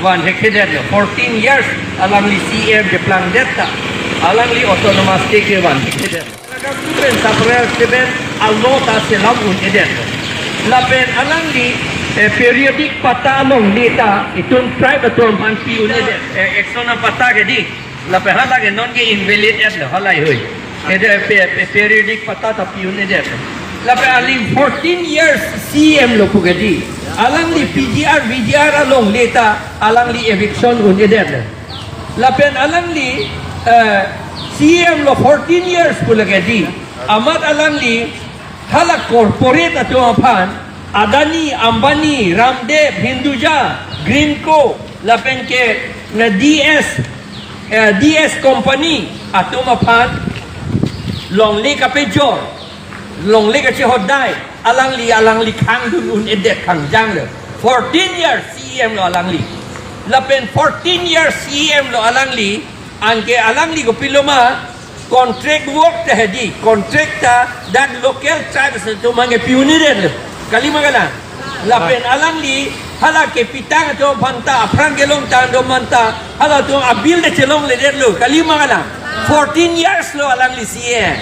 wan hekeder 14 years alang li CM je plan detta alang li autonomous take wan hekeder kakupen saprel seben alnota selam un eden lapen alang li periodic pata long data itun tribe atom pansi un eden exona pata ke di lapen hala ke non ke invalid et halai hoy ede periodic pata tapi un eden lapen aling 14 years CM lo pugadi alang li PGR VGR along data alang li eviction un eden lapen alang li CM lo 14 years pulagadi amat alang li hala corporate ato Aphn Adani Ambani Ramdev Hinduja Greenco lapen ke na DS company ato Aphn longle ka pejor longle ka chehodai alang li khang dun un edet khang jang le 14 years CM lo alang li lapen 14 years CM lo alang li angke alang li ko piloma contract work ta hedi contract ta dan local tribes to mange pioneer kalima kala lapen alang li hala ke pitang to phanta Aphn gelong ta do manta hala to abil de chelong le det lo kalima kala 14 years lo alang li CM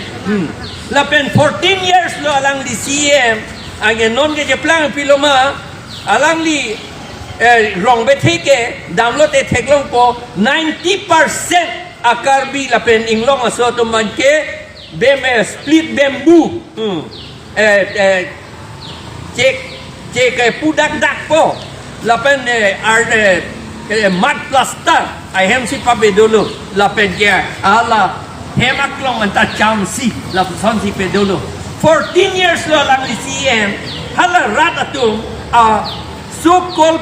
lapen 14 years lo alang li CM angke non ke je plan piloma alang li rong be theke damlo te theklong po 90% akarbi lapen inglong aso to manke split bamboo cek pudak dak po lapen mat plaster ahem si pabe dulu lapen ke ala hemak long manta chamsi lapen son si pe dulu 14 years lo lang li CM hala rat atum so called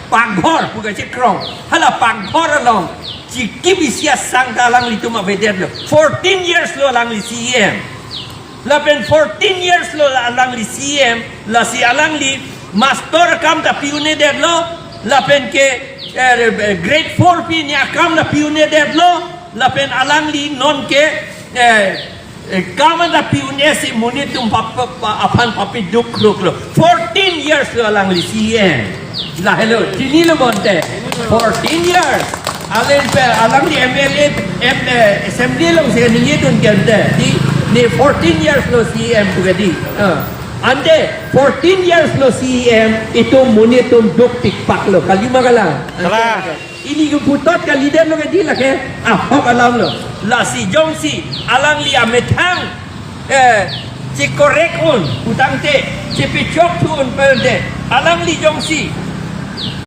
paghor bukan cekrong hala paghor along Jiki bisa sang dalang li tuma veder lo 14 years lo alang li CM lapen 14 years lo alang li CM la si alang li master kam da piune der lo lapen ke grade 4 pi nya kam da piune der lo lapen alang li non ke kam da piune si munitum Aphn papi duk lo 14 years lo alang li CM la hello tini lo monte 14 years alang di MLA assembly long saya ni tun ganda di 14 years lo CM bugadi ande 14 years lo CM itu munitum duk tikpak lo kalima kala ini keputot kali leader lo gadi lah ke hok alam lo la si jongsi alang li ametang ci korek un utang te ci picok tu un perde alang li jongsi